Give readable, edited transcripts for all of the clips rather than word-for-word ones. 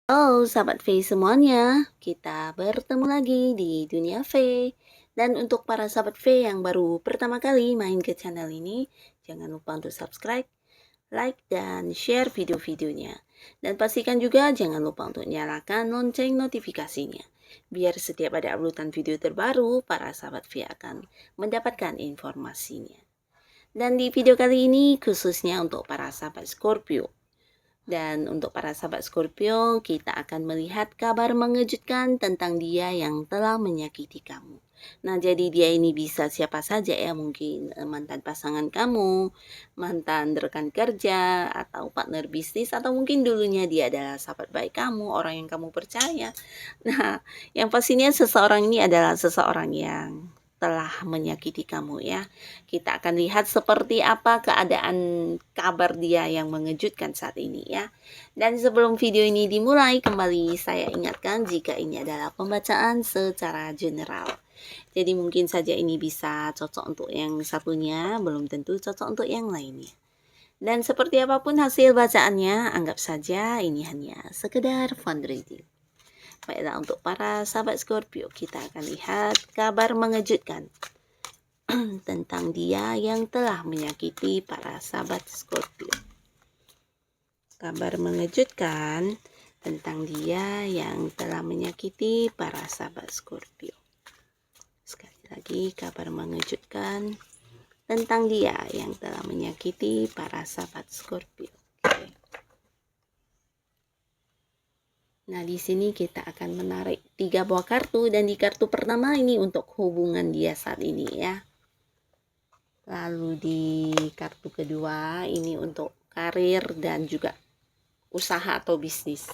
Halo sahabat V semuanya, kita bertemu lagi di Dunia V. Dan untuk para sahabat V yang baru pertama kali main ke channel ini, jangan lupa untuk subscribe, like, dan share video-videonya. Dan pastikan juga jangan lupa untuk nyalakan lonceng notifikasinya. Biar setiap ada uploadan video terbaru, para sahabat V akan mendapatkan informasinya. Dan di video kali ini khususnya untuk para sahabat Scorpio. Dan untuk para sahabat Scorpio, kita akan melihat kabar mengejutkan tentang dia yang telah menyakiti kamu. Nah, jadi dia ini bisa siapa saja ya, mungkin mantan pasangan kamu, mantan rekan kerja, atau partner bisnis, atau mungkin dulunya dia adalah sahabat baik kamu, orang yang kamu percaya. Nah, yang pastinya seseorang ini adalah seseorang yang telah menyakiti kamu ya. Kita akan lihat seperti apa keadaan kabar dia yang mengejutkan saat ini ya. Dan sebelum video ini dimulai, kembali saya ingatkan jika ini adalah pembacaan secara general. Jadi mungkin saja ini bisa cocok untuk yang satunya, belum tentu cocok untuk yang lainnya. Dan seperti apapun hasil bacaannya, anggap saja ini hanya sekedar fun reading. Baiklah, untuk para sahabat Scorpio, kita akan lihat kabar mengejutkan tentang dia yang telah menyakiti para sahabat Scorpio. Kabar mengejutkan tentang dia yang telah menyakiti para sahabat Scorpio. Sekali lagi, kabar mengejutkan tentang dia yang telah menyakiti para sahabat Scorpio. Oke. Nah, di sini kita akan menarik 3 buah kartu, dan di kartu pertama ini untuk hubungan dia saat ini ya. Lalu di kartu kedua ini untuk karir dan juga usaha atau bisnis.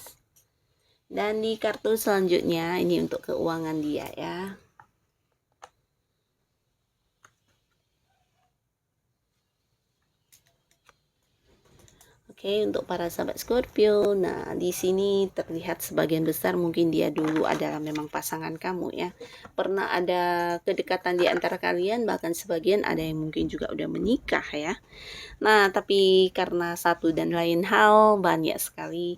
Dan di kartu selanjutnya ini untuk keuangan dia ya. Oke, untuk para sahabat Scorpio, nah di sini terlihat sebagian besar mungkin dia dulu adalah memang pasangan kamu ya. Pernah ada kedekatan di antara kalian, bahkan sebagian ada yang mungkin juga udah menikah ya. Nah, tapi karena satu dan lain hal banyak sekali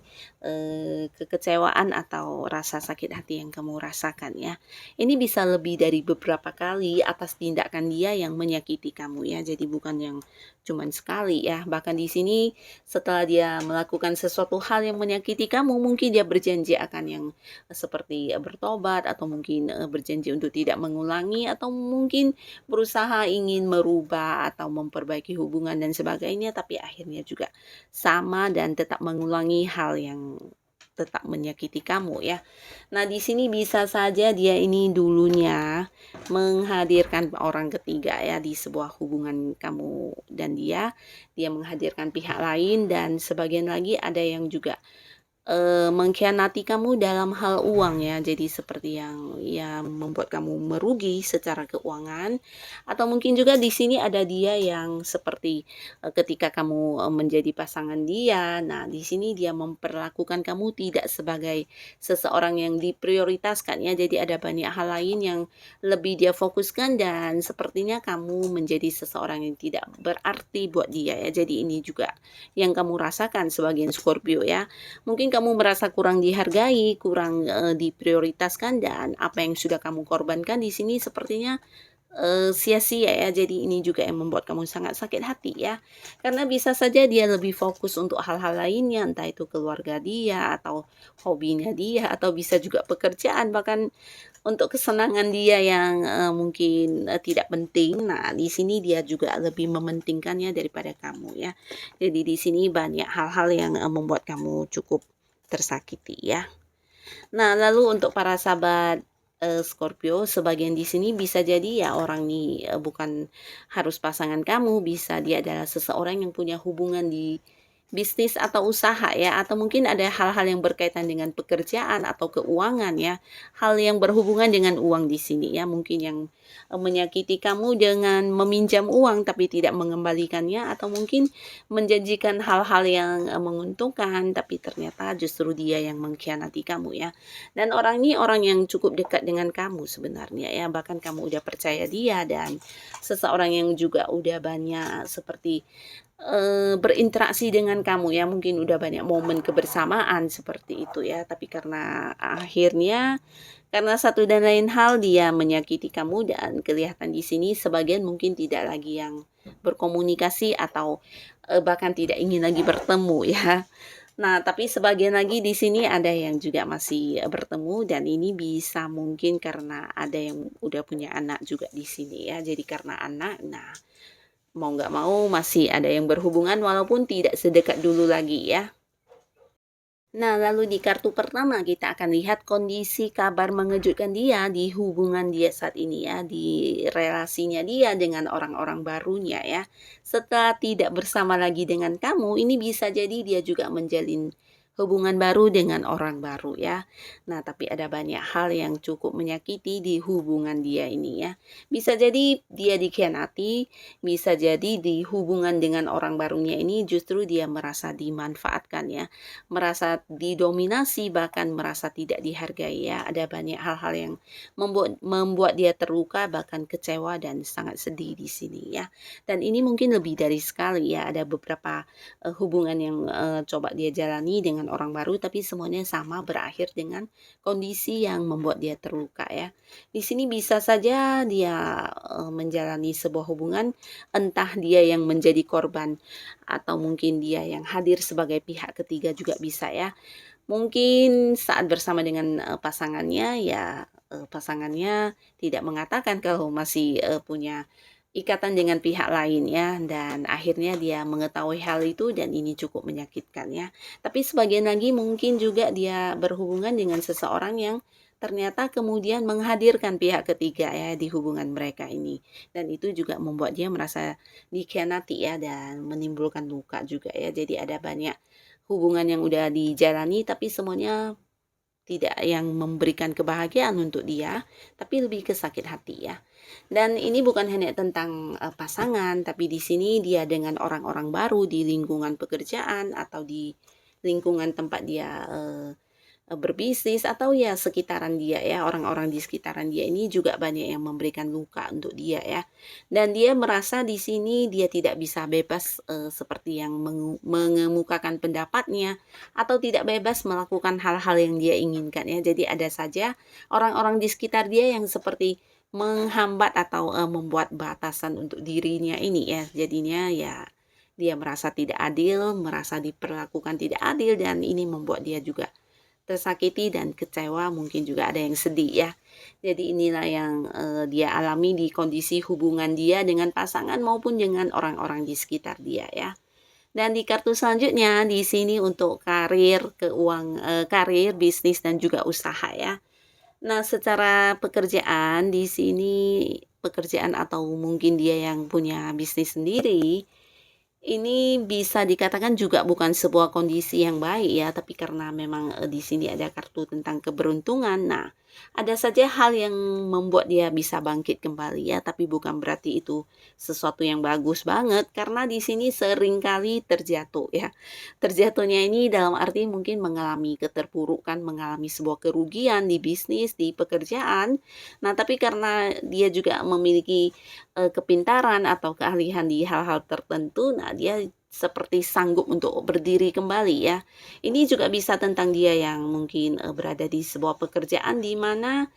kekecewaan atau rasa sakit hati yang kamu rasakan ya. Ini bisa lebih dari beberapa kali atas tindakan dia yang menyakiti kamu ya. Jadi bukan yang cuman sekali ya. Bahkan di sini setelah dia melakukan sesuatu hal yang menyakiti kamu, mungkin dia berjanji akan yang seperti bertobat, atau mungkin berjanji untuk tidak mengulangi, atau mungkin berusaha ingin merubah atau memperbaiki hubungan dan sebagainya, tapi akhirnya juga sama dan tetap mengulangi hal yang tetap menyakiti kamu ya. Nah, di sini bisa saja dia ini dulunya menghadirkan orang ketiga ya di sebuah hubungan kamu dan dia menghadirkan pihak lain, dan sebagian lagi ada yang juga mengkhianati kamu dalam hal uang ya. Jadi seperti yang ya membuat kamu merugi secara keuangan, atau mungkin juga di sini ada dia yang seperti ketika kamu menjadi pasangan dia, nah di sini dia memperlakukan kamu tidak sebagai seseorang yang diprioritaskan ya. Jadi ada banyak hal lain yang lebih dia fokuskan, dan sepertinya kamu menjadi seseorang yang tidak berarti buat dia ya. Jadi ini juga yang kamu rasakan sebagian Scorpio ya. Mungkin kamu merasa kurang dihargai, kurang diprioritaskan, dan apa yang sudah kamu korbankan di sini sepertinya sia-sia ya. Jadi ini juga yang membuat kamu sangat sakit hati ya. Karena bisa saja dia lebih fokus untuk hal-hal lainnya, entah itu keluarga dia, atau hobinya dia, atau bisa juga pekerjaan, bahkan untuk kesenangan dia yang mungkin tidak penting. Nah, di sini dia juga lebih mementingkannya daripada kamu ya. Jadi di sini banyak hal-hal yang membuat kamu cukup tersakiti ya. Nah, lalu untuk para sahabat Scorpio, sebagian di sini bisa jadi ya orang ini bukan harus pasangan kamu, bisa dia adalah seseorang yang punya hubungan di bisnis atau usaha ya, atau mungkin ada hal-hal yang berkaitan dengan pekerjaan atau keuangan ya. Hal yang berhubungan dengan uang di sini ya, mungkin yang menyakiti kamu dengan meminjam uang tapi tidak mengembalikannya, atau mungkin menjanjikan hal-hal yang menguntungkan tapi ternyata justru dia yang mengkhianati kamu ya. Dan orang ini orang yang cukup dekat dengan kamu sebenarnya ya, bahkan kamu udah percaya dia, dan seseorang yang juga udah banyak seperti berinteraksi dengan kamu ya, mungkin udah banyak momen kebersamaan seperti itu ya, tapi karena akhirnya karena satu dan lain hal dia menyakiti kamu dan kelihatan di sini sebagian mungkin tidak lagi yang berkomunikasi atau bahkan tidak ingin lagi bertemu ya. Nah, tapi sebagian lagi di sini ada yang juga masih bertemu dan ini bisa mungkin karena ada yang udah punya anak juga di sini ya. Jadi karena anak, nah mau nggak mau masih ada yang berhubungan walaupun tidak sedekat dulu lagi ya. Nah, lalu di kartu pertama kita akan lihat kondisi kabar mengejutkan dia di hubungan dia saat ini ya, di relasinya dia dengan orang-orang barunya ya. Setelah tidak bersama lagi dengan kamu, ini bisa jadi dia juga menjalin hubungan baru dengan orang baru ya. Nah, tapi ada banyak hal yang cukup menyakiti di hubungan dia ini ya. Bisa jadi dia dikhianati, bisa jadi di hubungan dengan orang barunya ini justru dia merasa dimanfaatkan ya, merasa didominasi bahkan merasa tidak dihargai ya. Ada banyak hal-hal yang membuat dia terluka bahkan kecewa dan sangat sedih di sini ya. Dan ini mungkin lebih dari sekali ya. Ada beberapa hubungan yang coba dia jalani dengan orang baru tapi semuanya sama berakhir dengan kondisi yang membuat dia terluka ya. Di sini bisa saja dia menjalani sebuah hubungan entah dia yang menjadi korban atau mungkin dia yang hadir sebagai pihak ketiga juga bisa ya. Mungkin saat bersama dengan pasangannya ya pasangannya tidak mengatakan kalau masih punya ikatan dengan pihak lain ya dan akhirnya dia mengetahui hal itu dan ini cukup menyakitkan ya. Tapi sebagian lagi mungkin juga dia berhubungan dengan seseorang yang ternyata kemudian menghadirkan pihak ketiga ya di hubungan mereka ini dan itu juga membuat dia merasa dikhianati ya dan menimbulkan luka juga ya. Jadi ada banyak hubungan yang udah dijalani tapi semuanya tidak yang memberikan kebahagiaan untuk dia, tapi lebih ke sakit hati ya. Dan ini bukan hanya tentang pasangan, tapi di sini dia dengan orang-orang baru di lingkungan pekerjaan atau di lingkungan tempat dia berbisnis atau ya sekitaran dia ya, orang-orang di sekitaran dia ini juga banyak yang memberikan luka untuk dia ya. Dan dia merasa di sini dia tidak bisa bebas seperti yang mengemukakan pendapatnya atau tidak bebas melakukan hal-hal yang dia inginkan ya. Jadi ada saja orang-orang di sekitar dia yang seperti menghambat atau membuat batasan untuk dirinya ini ya. Jadinya ya dia merasa tidak adil, merasa diperlakukan tidak adil dan ini membuat dia juga tersakiti dan kecewa, mungkin juga ada yang sedih ya. Jadi inilah yang dia alami di kondisi hubungan dia dengan pasangan maupun dengan orang-orang di sekitar dia ya. Dan di kartu selanjutnya di sini untuk karir, karir, bisnis dan juga usaha ya. Nah, secara pekerjaan di sini pekerjaan atau mungkin dia yang punya bisnis sendiri ini bisa dikatakan juga bukan sebuah kondisi yang baik ya, tapi karena memang di sini ada kartu tentang keberuntungan. Nah, ada saja hal yang membuat dia bisa bangkit kembali ya, tapi bukan berarti itu sesuatu yang bagus banget karena di sini seringkali terjatuh ya. Terjatuhnya ini dalam arti mungkin mengalami keterpurukan, mengalami sebuah kerugian di bisnis, di pekerjaan. Nah, tapi karena dia juga memiliki kepintaran atau keahlian di hal-hal tertentu, nah dia seperti sanggup untuk berdiri kembali ya. Ini juga bisa tentang dia yang mungkin berada di sebuah pekerjaan di mana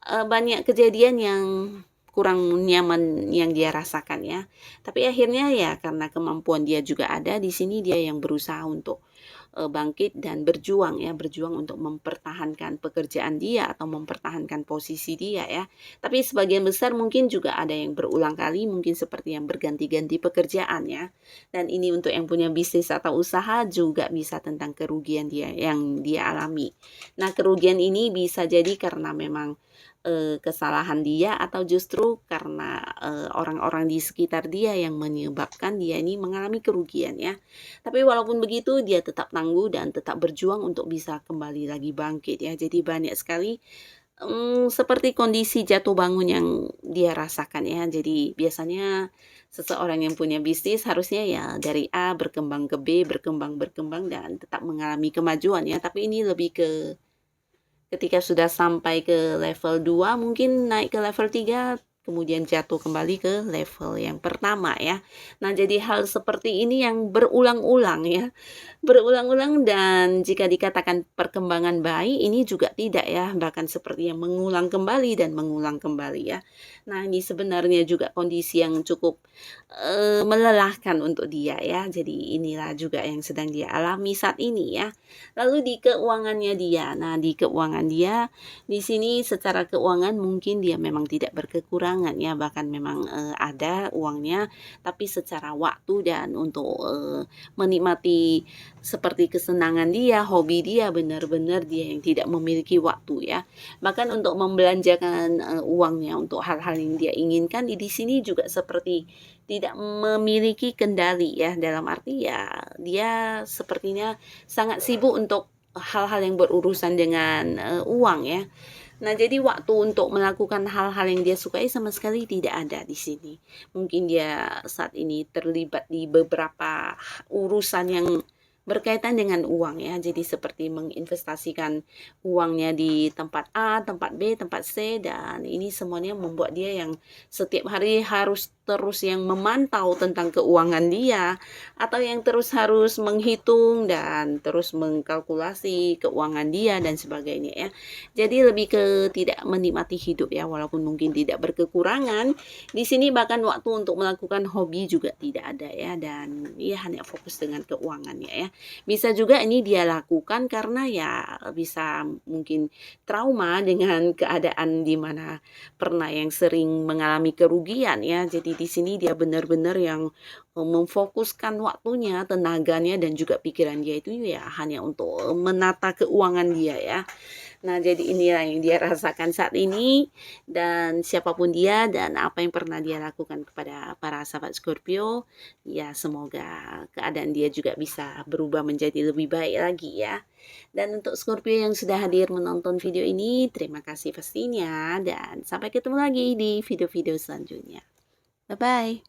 banyak kejadian yang kurang nyaman yang dia rasakan ya. Tapi akhirnya ya karena kemampuan dia juga ada di sini dia yang berusaha untuk bangkit dan berjuang ya, berjuang untuk mempertahankan pekerjaan dia atau mempertahankan posisi dia ya. Tapi sebagian besar mungkin juga ada yang berulang kali, mungkin seperti yang berganti-ganti pekerjaan ya. Dan ini untuk yang punya bisnis atau usaha juga bisa tentang kerugian dia yang dia alami. Nah, kerugian ini bisa jadi karena memang kesalahan dia atau justru karena orang-orang di sekitar dia yang menyebabkan dia ini mengalami kerugian ya. Tapi walaupun begitu dia tetap tangguh dan tetap berjuang untuk bisa kembali lagi bangkit ya. Jadi banyak sekali seperti kondisi jatuh bangun yang dia rasakan ya. Jadi biasanya seseorang yang punya bisnis harusnya ya dari A berkembang ke B, berkembang dan tetap mengalami kemajuan ya. Tapi ini lebih ke ketika sudah sampai ke level 2 mungkin naik ke level 3 kemudian jatuh kembali ke level yang pertama ya. Nah, jadi hal seperti ini yang berulang-ulang ya. Berulang-ulang dan jika dikatakan perkembangan bayi ini juga tidak ya, bahkan seperti yang mengulang kembali dan mengulang kembali ya. Nah, ini sebenarnya juga kondisi yang cukup melelahkan untuk dia ya. Jadi inilah juga yang sedang dia alami saat ini ya. Lalu di keuangannya dia. Nah, di keuangan dia di sini secara keuangan mungkin dia memang tidak berkekurangan ya, bahkan memang ada uangnya, tapi secara waktu dan untuk menikmati seperti kesenangan dia, hobi dia, benar-benar dia yang tidak memiliki waktu ya. Bahkan untuk membelanjakan uangnya untuk hal-hal yang dia inginkan di sini juga seperti tidak memiliki kendali ya, dalam arti ya dia sepertinya sangat sibuk untuk hal-hal yang berurusan dengan uang ya. Nah, jadi waktu untuk melakukan hal-hal yang dia sukai sama sekali tidak ada di sini. Mungkin dia saat ini terlibat di beberapa urusan yang berkaitan dengan uang ya. Jadi seperti menginvestasikan uangnya di tempat A, tempat B, tempat C, dan ini semuanya membuat dia yang setiap hari harus terus yang memantau tentang keuangan dia, atau yang terus harus menghitung dan terus mengkalkulasi keuangan dia dan sebagainya ya. Jadi lebih ke tidak menikmati hidup ya, walaupun mungkin tidak berkekurangan. Di sini bahkan waktu untuk melakukan hobi juga tidak ada ya, dan ya hanya fokus dengan keuangannya ya. Bisa juga ini dia lakukan karena ya bisa mungkin trauma dengan keadaan di mana pernah yang sering mengalami kerugian ya. Jadi di sini dia benar-benar yang memfokuskan waktunya, tenaganya, dan juga pikiran dia itu ya hanya untuk menata keuangan dia ya. Nah, jadi inilah yang dia rasakan saat ini, dan siapapun dia dan apa yang pernah dia lakukan kepada para sahabat Scorpio, ya semoga keadaan dia juga bisa berubah menjadi lebih baik lagi ya. Dan untuk Scorpio yang sudah hadir menonton video ini, terima kasih pastinya, dan sampai ketemu lagi di video-video selanjutnya. Bye-bye.